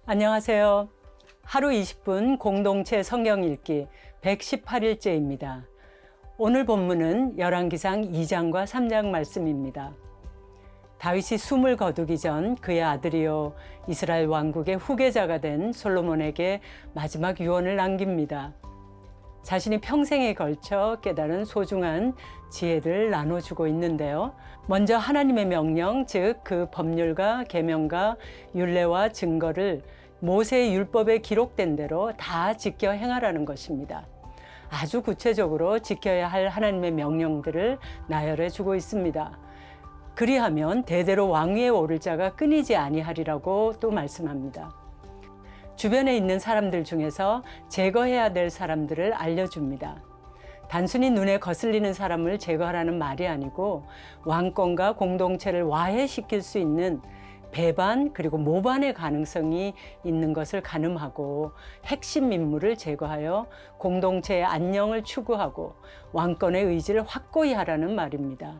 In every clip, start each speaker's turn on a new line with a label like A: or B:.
A: 안녕하세요. 하루 20분 공동체 성경 읽기 118일째입니다. 오늘 본문은 열왕기상 2장과 3장 말씀입니다. 다윗이 숨을 거두기 전 그의 아들이요 이스라엘 왕국의 후계자가 된 솔로몬에게 마지막 유언을 남깁니다. 자신이 평생에 걸쳐 깨달은 소중한 지혜를 나눠주고 있는데요. 먼저 하나님의 명령, 즉 그 법률과 계명과 율례와 증거를 모세의 율법에 기록된 대로 다 지켜 행하라는 것입니다. 아주 구체적으로 지켜야 할 하나님의 명령들을 나열해 주고 있습니다. 그리하면 대대로 왕위에 오를 자가 끊이지 아니하리라고 또 말씀합니다. 주변에 있는 사람들 중에서 제거해야 될 사람들을 알려줍니다. 단순히 눈에 거슬리는 사람을 제거하라는 말이 아니고 왕권과 공동체를 와해시킬 수 있는 배반 그리고 모반의 가능성이 있는 것을 가늠하고 핵심 인물을 제거하여 공동체의 안녕을 추구하고 왕권의 의지를 확고히 하라는 말입니다.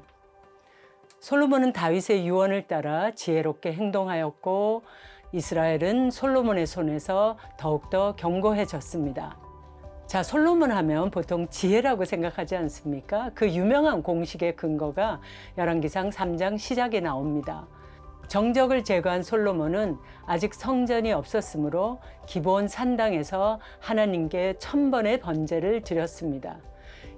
A: 솔로몬은 다윗의 유언을 따라 지혜롭게 행동하였고 이스라엘은 솔로몬의 손에서 더욱더 견고해졌습니다. 자, 솔로몬 하면 보통 지혜라고 생각하지 않습니까? 그 유명한 공식의 근거가 열왕기상 3장 시작에 나옵니다. 정적을 제거한 솔로몬은 아직 성전이 없었으므로 기본 산당에서 하나님께 1000번의 번제를 드렸습니다.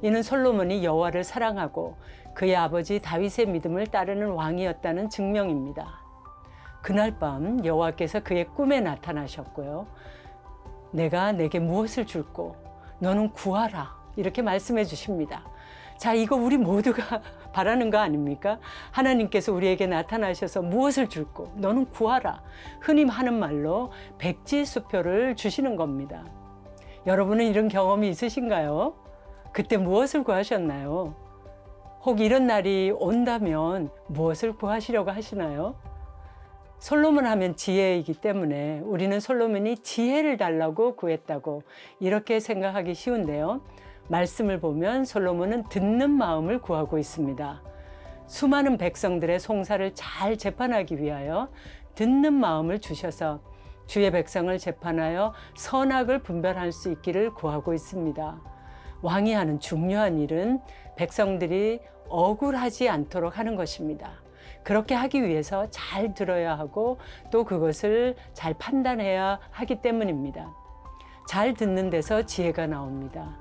A: 이는 솔로몬이 여호와를 사랑하고 그의 아버지 다윗의 믿음을 따르는 왕이었다는 증명입니다. 그날 밤 여호와께서 그의 꿈에 나타나셨고요. 내가 내게 무엇을 줄꼬 너는 구하라 이렇게 말씀해 주십니다. 자, 이거 우리 모두가 바라는 거 아닙니까? 하나님께서 우리에게 나타나셔서 무엇을 줄꼬 너는 구하라. 흔히 하는 말로 백지수표를 주시는 겁니다. 여러분은 이런 경험이 있으신가요? 그때 무엇을 구하셨나요? 혹 이런 날이 온다면 무엇을 구하시려고 하시나요? 솔로몬 하면 지혜이기 때문에 우리는 솔로몬이 지혜를 달라고 구했다고 이렇게 생각하기 쉬운데요. 말씀을 보면 솔로몬은 듣는 마음을 구하고 있습니다. 수많은 백성들의 송사를 잘 재판하기 위하여 듣는 마음을 주셔서 주의 백성을 재판하여 선악을 분별할 수 있기를 구하고 있습니다. 왕이 하는 중요한 일은 백성들이 억울하지 않도록 하는 것입니다. 그렇게 하기 위해서 잘 들어야 하고 또 그것을 잘 판단해야 하기 때문입니다. 잘 듣는 데서 지혜가 나옵니다.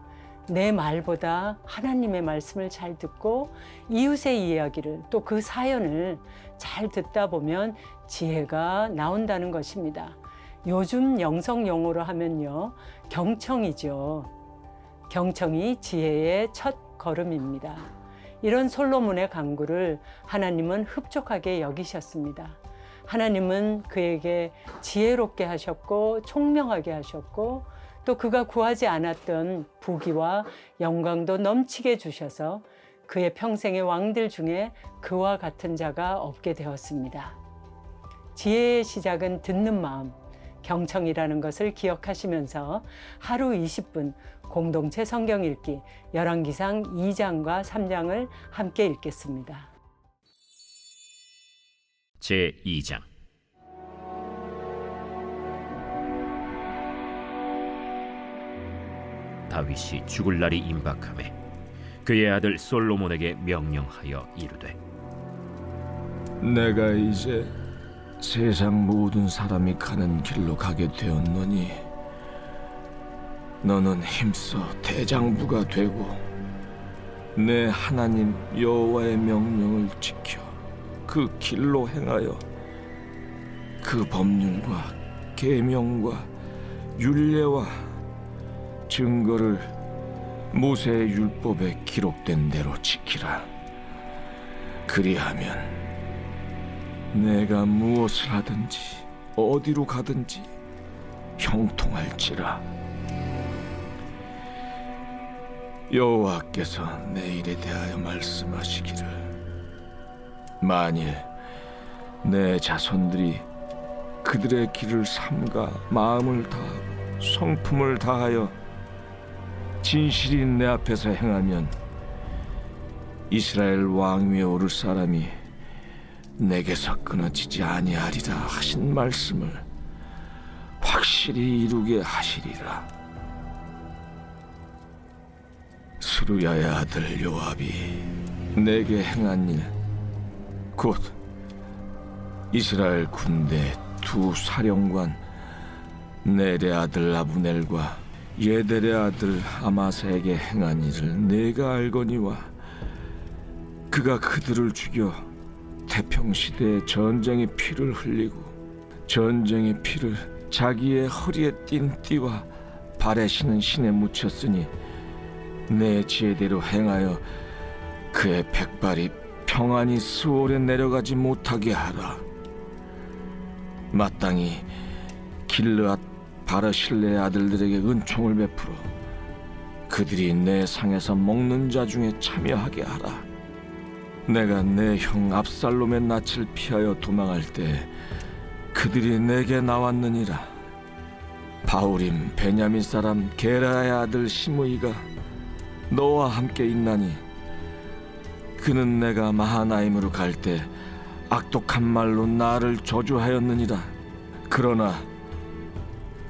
A: 내 말보다 하나님의 말씀을 잘 듣고 이웃의 이야기를 또 그 사연을 잘 듣다 보면 지혜가 나온다는 것입니다. 요즘 영성 용어로 하면요, 경청이죠. 경청이 지혜의 첫 걸음입니다. 이런 솔로몬의 간구를 하나님은 흡족하게 여기셨습니다. 하나님은 그에게 지혜롭게 하셨고 총명하게 하셨고 또 그가 구하지 않았던 부귀와 영광도 넘치게 주셔서 그의 평생의 왕들 중에 그와 같은 자가 없게 되었습니다. 지혜의 시작은 듣는 마음, 경청이라는 것을 기억하시면서 하루 20분 공동체 성경 읽기 열왕기상 2장과 3장을 함께 읽겠습니다.
B: 제2장 다윗이 죽을 날이 임박하매 그의 아들 솔로몬에게 명령하여 이르되
C: 내가 이제 세상 모든 사람이 가는 길로 가게 되었노니 너는 힘써 대장부가 되고 내 하나님 여호와의 명령을 지켜 그 길로 행하여 그 법률과 계명과 율례와 증거를 모세의 율법에 기록된 대로 지키라. 그리하면 내가 무엇을 하든지 어디로 가든지 형통할지라. 여호와께서 내 일에 대하여 말씀하시기를 만일 내 자손들이 그들의 길을 삼가 마음을 다하고 성품을 다하여 진실이 내 앞에서 행하면 이스라엘 왕위에 오를 사람이 내게서 끊어지지 아니하리라 하신 말씀을 확실히 이루게 하시리라. 스루야의 아들 요압이 내게 행한 일, 곧 이스라엘 군대 두 사령관 넬의 아들 아브넬과 예델의 아들 아마사에게 행한 일을 내가 알거니와 그가 그들을 죽여 태평시대에 전쟁의 피를 흘리고 전쟁의 피를 자기의 허리에 띤 띠와 발에 신은 신에 묻혔으니 내 지혜대로 행하여 그의 백발이 평안히 스올에 내려가지 못하게 하라. 마땅히 길르앗 바르실레의 아들들에게 은총을 베풀어 그들이 내 상에서 먹는 자 중에 참여하게 하라. 내가 내 형 압살롬의 낯을 피하여 도망할 때 그들이 내게 나왔느니라. 바울임 베냐민 사람 게라의 아들 시므이가 너와 함께 있나니 그는 내가 마하나임으로 갈 때 악독한 말로 나를 저주하였느니라. 그러나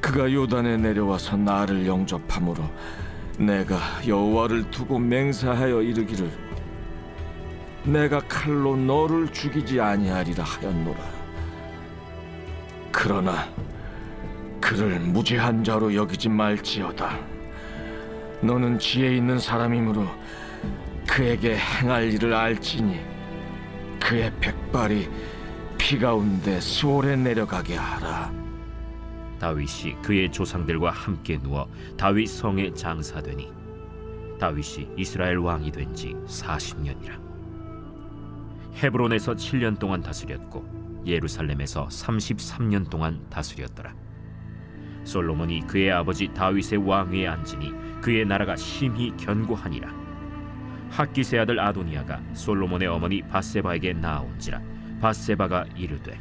C: 그가 요단에 내려와서 나를 영접함으로 내가 여호와를 두고 맹세하여 이르기를 내가 칼로 너를 죽이지 아니하리라 하였노라. 그러나 그를 무죄한 자로 여기지 말지어다. 너는 지혜 있는 사람이므로 그에게 행할 일을 알지니 그의 백발이 피 가운데 수월에 내려가게 하라.
B: 다윗이 그의 조상들과 함께 누워 다윗 성에 장사되니 다윗이 이스라엘 왕이 된 지 40년이라. 헤브론에서 7년 동안 다스렸고 예루살렘에서 33년 동안 다스렸더라. 솔로몬이 그의 아버지 다윗의 왕위에 앉으니 그의 나라가 심히 견고하니라. 핫기스의 아들 아도니아가 솔로몬의 어머니 밧세바에게 나아온지라. 밧세바가 이르되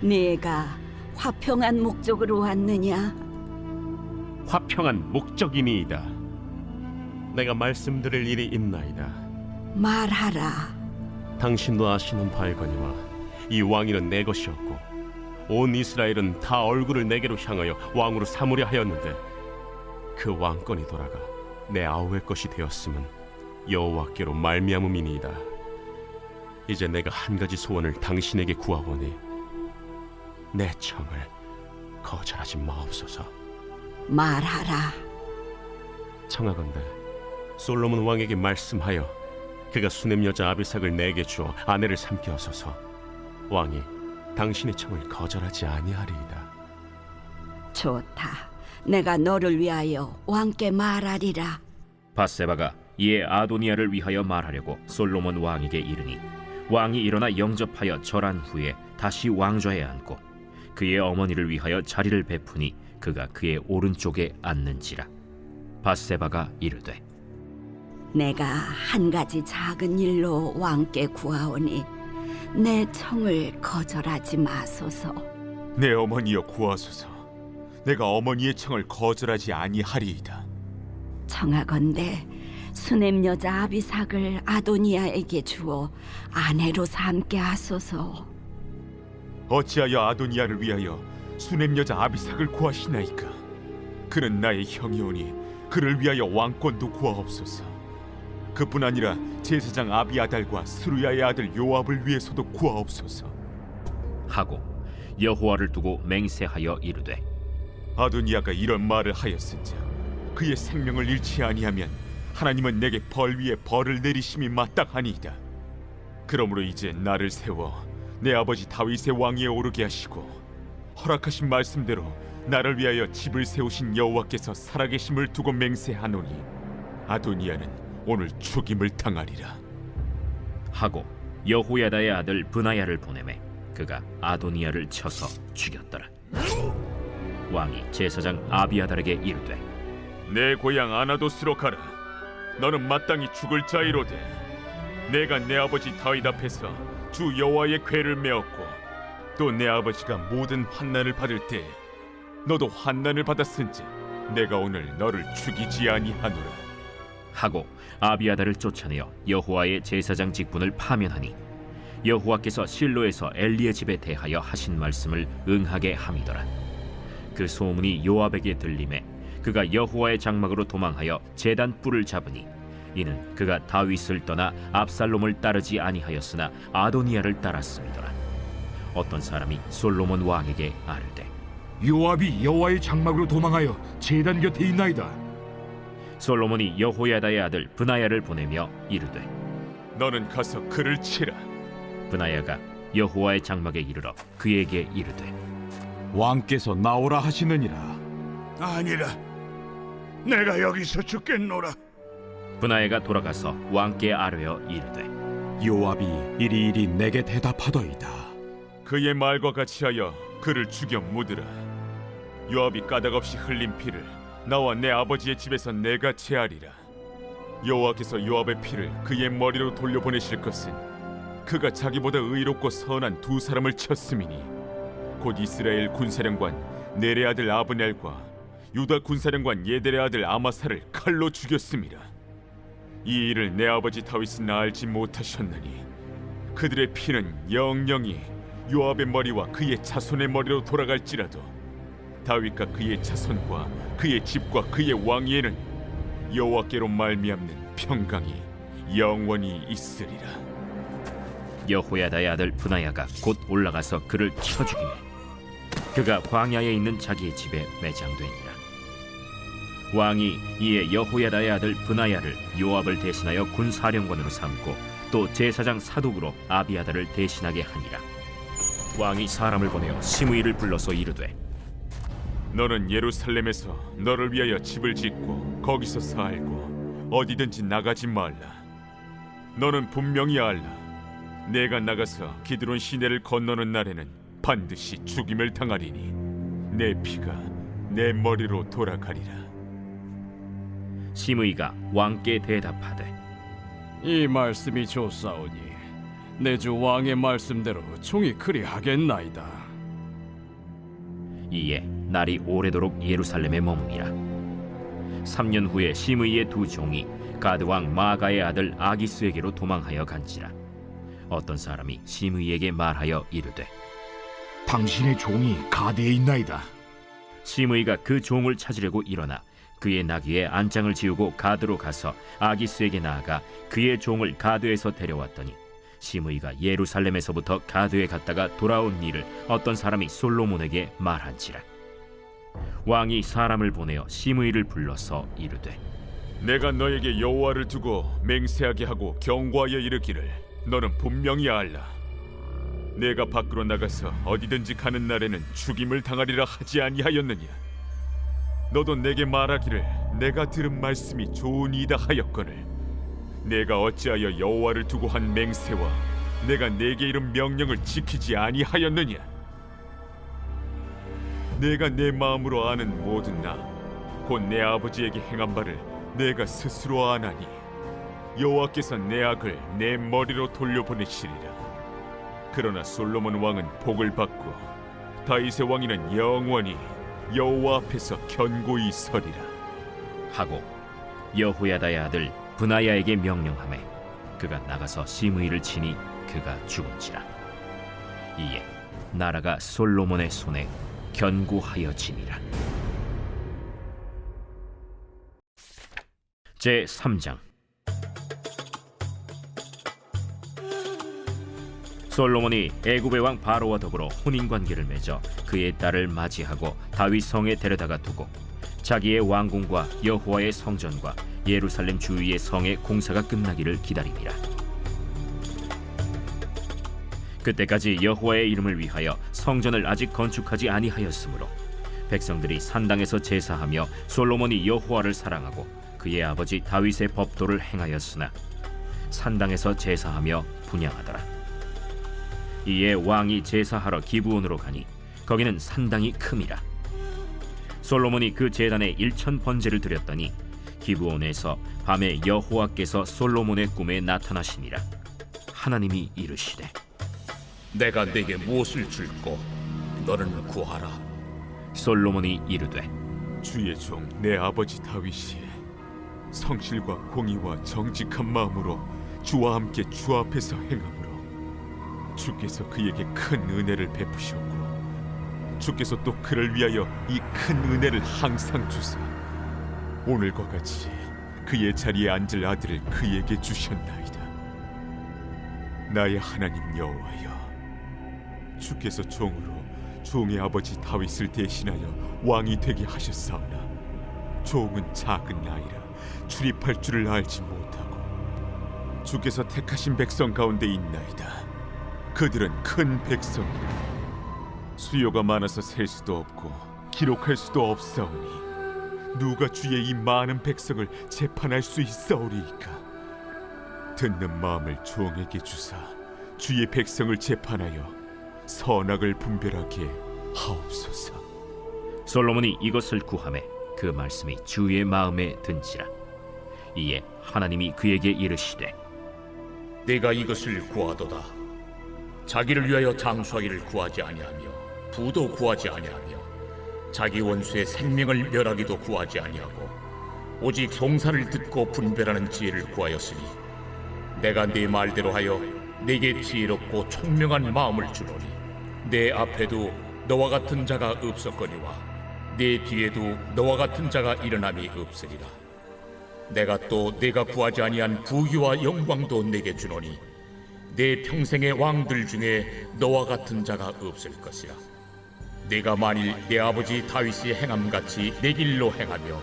D: 네가 화평한 목적으로 왔느냐?
E: 화평한 목적이니이다. 내가 말씀드릴 일이 있나이다.
D: 말하라.
E: 당신도 아시는 바이거니와 이 왕위는 내 것이었고 온 이스라엘은 다 얼굴을 내게로 향하여 왕으로 삼으려 하였는데 그 왕권이 돌아가 내 아우의 것이 되었음은 여호와께로 말미암음이니이다. 이제 내가 한 가지 소원을 당신에게 구하오니 내 청을 거절하지 마옵소서.
D: 말하라.
E: 청하건대 솔로몬 왕에게 말씀하여 그가 수냄 여자 아비삭을 내게 주어 아내를 삼게 하소서. 왕이 당신의 청을 거절하지 아니하리이다.
D: 좋다. 내가 너를 위하여 왕께 말하리라.
B: 밧세바가 이에 아도니아를 위하여 말하려고 솔로몬 왕에게 이르니 왕이 일어나 영접하여 절한 후에 다시 왕좌에 앉고 그의 어머니를 위하여 자리를 베푸니 그가 그의 오른쪽에 앉는지라. 밧세바가 이르되
D: 내가 한 가지 작은 일로 왕께 구하오니 내 청을 거절하지 마소서.
F: 내 어머니여 구하소서. 내가 어머니의 청을 거절하지 아니하리이다.
D: 청하건대 수냄 여자 아비삭을 아도니아에게 주어 아내로 삼게 하소서.
F: 어찌하여 아도니아를 위하여 수냄 여자 아비삭을 구하시나이까? 그는 나의 형이오니 그를 위하여 왕권도 구하옵소서. 그뿐 아니라 제사장 아비아달과 스루야의 아들 요압을 위해서도 구하옵소서.
B: 하고 여호와를 두고 맹세하여 이르되
F: 아도니아가 이런 말을 하였은즉 그의 생명을 잃지 아니하면 하나님은 내게 벌 위에 벌을 내리심이 마땅하니이다. 그러므로 이제 나를 세워 내 아버지 다윗의 왕위에 오르게 하시고 허락하신 말씀대로 나를 위하여 집을 세우신 여호와께서 살아계심을 두고 맹세하노니 아도니아는 오늘 죽임을 당하리라.
B: 하고 여호야다의 아들 브나야를 보내매 그가 아도니아를 쳐서 죽였더라. 왕이 제사장 아비아달에게 이르되
F: 내 고향 아나도스로 가라. 너는 마땅히 죽을 자이로되 내가 내 아버지 다윗 앞에서 주 여호와의 궤를 메었고 또 내 아버지가 모든 환난을 받을 때 너도 환난을 받았은지 내가 오늘 너를 죽이지 아니하노라.
B: 하고 아비아달을 쫓아내어 여호와의 제사장 직분을 파면하니 여호와께서 실로에서 엘리의 집에 대하여 하신 말씀을 응하게 함이더라. 그 소문이 요압에게 들림에 그가 여호와의 장막으로 도망하여 제단 뿔을 잡으니 이는 그가 다윗을 떠나 압살롬을 따르지 아니하였으나 아도니아를 따랐음이더라. 어떤 사람이 솔로몬 왕에게 아뢰되
G: 요압이 여호와의 장막으로 도망하여 제단 곁에 있나이다.
B: 솔로몬이 여호야다의 아들 브나야를 보내며 이르되
F: 너는 가서 그를 치라.
B: 브나야가 여호와의 장막에 이르러 그에게 이르되
G: 왕께서 나오라 하시느니라.
H: 아니라 내가 여기서 죽겠노라.
B: 브나야가 돌아가서 왕께 아뢰어 이르되
G: 요압이 이리이리 내게 대답하더이다.
F: 그의 말과 같이 하여 그를 죽여 묻으라. 요압이 까닭없이 흘린 피를 나와 내 아버지의 집에서 내가 제하리라. 여호와께서 요압의 피를 그의 머리로 돌려보내실 것은 그가 자기보다 의롭고 선한 두 사람을 쳤음이니 곧 이스라엘 군사령관 넬의 아들 아브넬과 유다 군사령관 예델의 아들 아마사를 칼로 죽였음이라. 이 일을 내 아버지 다윗은 알지 못하셨느니 그들의 피는 영영이 요압의 머리와 그의 자손의 머리로 돌아갈지라도 다윗과 그의 자손과 그의 집과 그의 왕위에는 여호와께로 말미암는 평강이 영원히 있으리라.
B: 여호야다의 아들 브나야가 곧 올라가서 그를 쳐 죽이매 그가 광야에 있는 자기의 집에 매장되니라. 왕이 이에 여호야다의 아들 브나야를 요압을 대신하여 군사령관으로 삼고 또 제사장 사독으로 아비아다를 대신하게 하니라. 왕이 사람을 보내어 시므이를 불러서 이르되
F: 너는 예루살렘에서 너를 위하여 집을 짓고 거기서 살고 어디든지 나가지 말라. 너는 분명히 알라. 내가 나가서 기드론 시내를 건너는 날에는 반드시 죽임을 당하리니 내 피가 내 머리로 돌아가리라.
B: 시므이가 왕께 대답하되
I: 이 말씀이 좋사오니 내 주 왕의 말씀대로 종이 그리하겠나이다.
B: 이에 날이 오래도록 예루살렘에 머무니라. 3년 후에 시므이의 두 종이 가드 왕 마가의 아들 아기스에게로 도망하여 간지라. 어떤 사람이 시므이에게 말하여 이르되
G: 당신의 종이 가드에 있나이다.
B: 시므이가 그 종을 찾으려고 일어나 그의 나귀에 안장을 지우고 가드로 가서 아기스에게 나아가 그의 종을 가드에서 데려왔더니 시므이가 예루살렘에서부터 가드에 갔다가 돌아온 일을 어떤 사람이 솔로몬에게 말한지라. 왕이 사람을 보내어 시므이를 불러서 이르되
F: 내가 너에게 여호와를 두고 맹세하게 하고 경고하여 이르기를 너는 분명히 알라. 내가 밖으로 나가서 어디든지 가는 날에는 죽임을 당하리라 하지 아니하였느냐. 너도 내게 말하기를 내가 들은 말씀이 좋으니이다 하였거늘 내가 어찌하여 여호와를 두고 한 맹세와 내가 내게 이른 명령을 지키지 아니하였느냐. 내가 내 마음으로 아는 모든 나 곧 내 아버지에게 행한 바를 내가 스스로 아나니 여호와께서 내 악을 내 머리로 돌려보내시리라. 그러나 솔로몬 왕은 복을 받고 다윗의 왕위는 영원히 여호와 앞에서 견고히 서리라
B: 하고 여호야다의 아들 브나야에게 명령하매 그가 나가서 시므이를 치니 그가 죽은지라. 이에 나라가 솔로몬의 손에 견고하여지니라. 제 3장. 솔로몬이 애굽의 왕 바로와 더불어 혼인관계를 맺어 그의 딸을 맞이하고 다윗 성에 데려다가 두고 자기의 왕궁과 여호와의 성전과 예루살렘 주위의 성의 공사가 끝나기를 기다리니라. 그때까지 여호와의 이름을 위하여 성전을 아직 건축하지 아니하였으므로 백성들이 산당에서 제사하며 솔로몬이 여호와를 사랑하고 그의 아버지 다윗의 법도를 행하였으나 산당에서 제사하며 분향하더라. 이에 왕이 제사하러 기브온으로 가니 거기는 산당이 큼이라. 솔로몬이 그 제단에 1000번제를 드렸더니 기브온에서 밤에 여호와께서 솔로몬의 꿈에 나타나시니라. 하나님이 이르시되
C: 내가 네게 무엇을 줄꼬 너는 구하라.
B: 솔로몬이 이르되
F: 주의 종 내 아버지 다윗이 성실과 공의와 정직한 마음으로 주와 함께 주 앞에서 행함으로 주께서 그에게 큰 은혜를 베푸셨고 주께서 또 그를 위하여 이 큰 은혜를 항상 주사 오늘과 같이 그의 자리에 앉을 아들을 그에게 주셨나이다. 나의 하나님 여호와여, 주께서 종으로 종의 아버지 다윗을 대신하여 왕이 되게 하셨사오나 종은 작은 아이라 출입할 줄을 알지 못하고 주께서 택하신 백성 가운데 있나이다. 그들은 큰 백성이라 수요가 많아서 셀 수도 없고 기록할 수도 없사오니 누가 주의 이 많은 백성을 재판할 수 있사오리이까. 듣는 마음을 종에게 주사 주의 백성을 재판하여 선악을 분별하게 하옵소서.
B: 솔로몬이 이것을 구하매 그 말씀이 주의 마음에 든지라. 이에 하나님이 그에게 이르시되
J: 내가 이것을 구하도다. 자기를 위하여 장수하기를 구하지 아니하며 부도 구하지 아니하며 자기 원수의 생명을 멸하기도 구하지 아니하고 오직 송사를 듣고 분별하는 지혜를 구하였으니 내가 네 말대로 하여 내게 지혜롭고 총명한 마음을 주노니 내 앞에도 너와 같은 자가 없었거니와 내 뒤에도 너와 같은 자가 일어남이 없으리라. 내가 또 내가 구하지 아니한 부귀와 영광도 내게 주노니 내 평생의 왕들 중에 너와 같은 자가 없을 것이라. 내가 만일 내 아버지 다윗이 행함같이 내 길로 행하며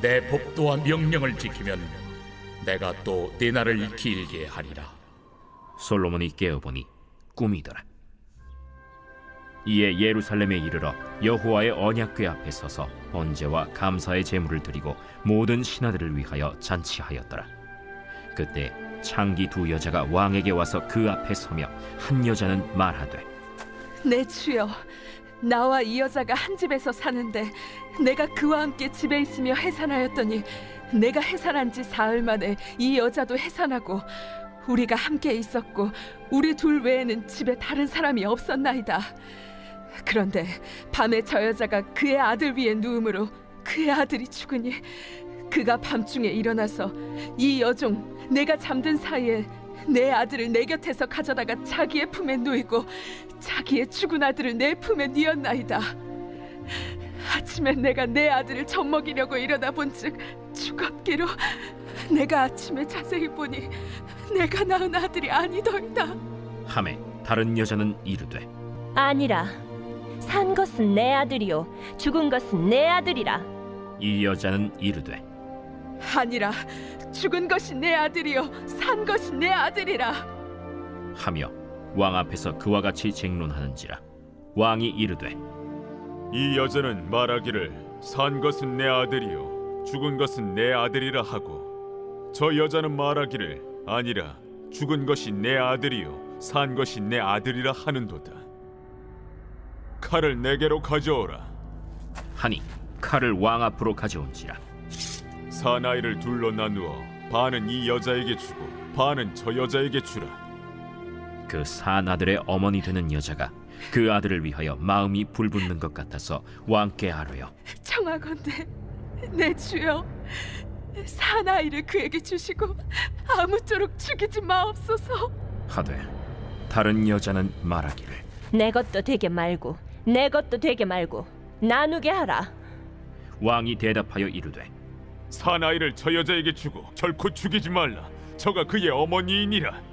J: 내 법도와 명령을 지키면 내가 또 내 날을 길게 하리라.
B: 솔로몬이 깨어보니 꿈이더라. 이에 예루살렘에 이르러 여호와의 언약궤 앞에 서서 번제와 감사의 제물을 드리고 모든 신하들을 위하여 잔치하였더라. 그때 창기 두 여자가 왕에게 와서 그 앞에 서며 한 여자는 말하되
K: 내 주여, 나와 이 여자가 한 집에서 사는데 내가 그와 함께 집에 있으며 해산하였더니 내가 해산한 지 사흘 만에 이 여자도 해산하고 우리가 함께 있었고 우리 둘 외에는 집에 다른 사람이 없었나이다. 그런데 밤에 저 여자가 그의 아들 위에 누움으로 그의 아들이 죽으니 그가 밤중에 일어나서 이 여종 내가 잠든 사이에 내 아들을 내 곁에서 가져다가 자기의 품에 누이고 자기의 죽은 아들을 내 품에 뉘었나이다. 아침에 내가 내 아들을 젖먹이려고 일어나 본즉 죽었기로 내가 아침에 자세히 보니 내가 낳은 아들이 아니더이다.
B: 하매 다른 여자는 이르되
L: 아니라 산 것은 내 아들이요 죽은 것은 내 아들이라.
B: 이 여자는 이르되
K: 아니라 죽은 것이 내 아들이요 산 것이 내 아들이라
B: 하며 왕 앞에서 그와 같이 쟁론하는지라. 왕이 이르되
F: 이 여자는 말하기를 산 것은 내 아들이요 죽은 것은 내 아들이라 하고 저 여자는 말하기를 아니라 죽은 것이 내 아들이요 산 것이 내 아들이라 하는도다. 칼을 내게로 가져오라
B: 하니 칼을 왕 앞으로 가져온지라.
F: 사나이를 둘로 나누어 반은 이 여자에게 주고 반은 저 여자에게 주라.
B: 그 사나들의 어머니 되는 여자가 그 아들을 위하여 마음이 불붙는 것 같아서 왕께 아뢰어
K: 청하건대 내 주여 사나이를 그에게 주시고 아무쪼록 죽이지 마옵소서
B: 하되 다른 여자는 말하기를
L: 내 것도 되게 말고 내 것도 되게 말고 나누게 하라.
B: 왕이 대답하여 이르되
F: 사나이를 저 여자에게 주고 결코 죽이지 말라. 저가 그의 어머니이니라.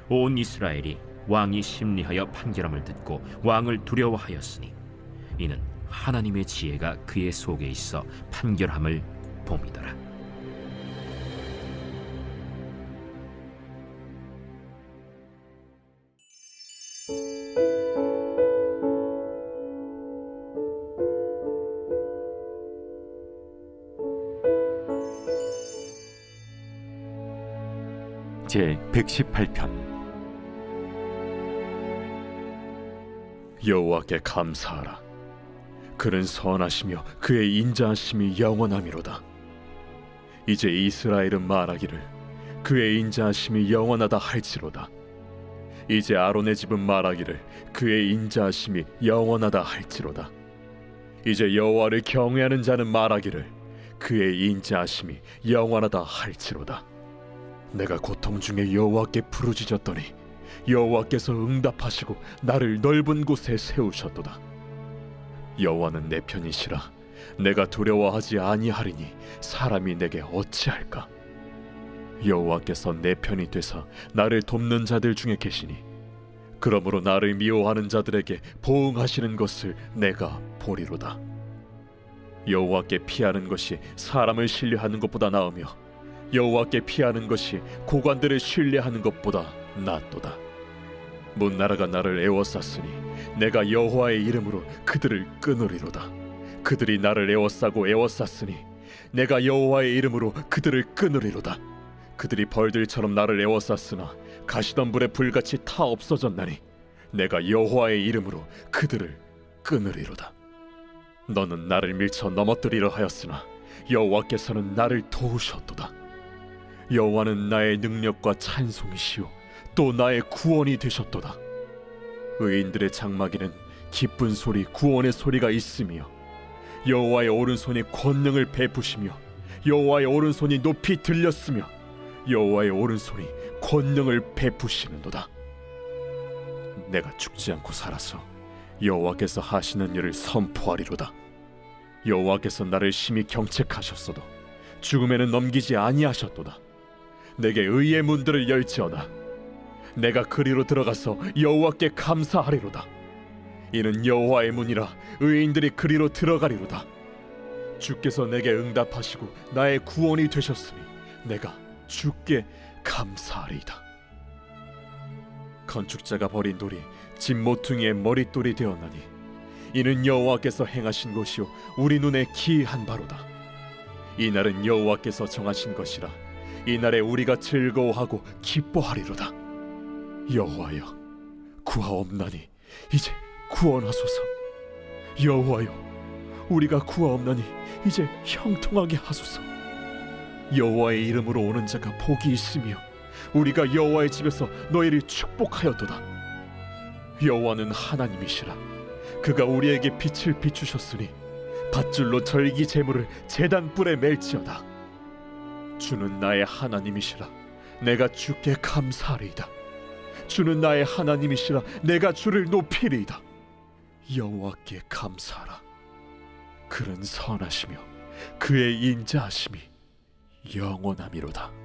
B: 온 이스라엘이 왕이 심리하여 판결함을 듣고 왕을 두려워하였으니 이는 하나님의 지혜가 그의 속에 있어 판결함을 봄이더라.
M: 제 118편. 여호와께 감사하라. 그는 선하시며 그의 인자하심이 영원하미로다. 이제 이스라엘은 말하기를 그의 인자하심이 영원하다 할지로다. 이제 아론의 집은 말하기를 그의 인자하심이 영원하다 할지로다. 이제 여호와를 경외하는 자는 말하기를 그의 인자하심이 영원하다 할지로다. 내가 고통 중에 여호와께 부르짖었더니 여호와께서 응답하시고 나를 넓은 곳에 세우셨도다. 여호와는 내 편이시라. 내가 두려워하지 아니하리니 사람이 내게 어찌할까? 여호와께서 내 편이 되사 나를 돕는 자들 중에 계시니 그러므로 나를 미워하는 자들에게 보응하시는 것을 내가 보리로다. 여호와께 피하는 것이 사람을 신뢰하는 것보다 나으며 여호와께 피하는 것이 고관들을 신뢰하는 것보다 낫도다. 문나라가 나를 애워쌌으니 내가 여호와의 이름으로 그들을 끊으리로다. 그들이 나를 애워싸고 애워쌌으니 내가 여호와의 이름으로 그들을 끊으리로다. 그들이 벌들처럼 나를 애워쌌으나 가시던 불에 불같이 타 없어졌나니 내가 여호와의 이름으로 그들을 끊으리로다. 너는 나를 밀쳐 넘어뜨리려 하였으나 여호와께서는 나를 도우셨도다. 여호와는 나의 능력과 찬송이시요 또 나의 구원이 되셨도다. 의인들의 장막에는 기쁜 소리 구원의 소리가 있으며 여호와의 오른손이 권능을 베푸시며 여호와의 오른손이 높이 들렸으며 여호와의 오른손이 권능을 베푸시는도다. 내가 죽지 않고 살아서 여호와께서 하시는 일을 선포하리로다. 여호와께서 나를 심히 경책하셨어도 죽음에는 넘기지 아니하셨도다. 내게 의의 문들을 열지어다. 내가 그리로 들어가서 여호와께 감사하리로다. 이는 여호와의 문이라 의인들이 그리로 들어가리로다. 주께서 내게 응답하시고 나의 구원이 되셨으니 내가 주께 감사하리이다. 건축자가 버린 돌이 집 모퉁이의 머릿돌이 되었나니 이는 여호와께서 행하신 것이요 우리 눈에 기이한 바로다. 이 날은 여호와께서 정하신 것이라 이날에 우리가 즐거워하고 기뻐하리로다. 여호와여, 구하옵나니 이제 구원하소서. 여호와여, 우리가 구하옵나니 이제 형통하게 하소서. 여호와의 이름으로 오는 자가 복이 있으며 우리가 여호와의 집에서 너희를 축복하였도다. 여호와는 하나님이시라. 그가 우리에게 빛을 비추셨으니 밧줄로 절기 제물을 제단 뿔에 맬지어다. 주는 나의 하나님이시라. 내가 주께 감사하리이다. 주는 나의 하나님이시라. 내가 주를 높이리이다. 여호와께 감사하라. 그는 선하시며 그의 인자하심이 영원함이로다.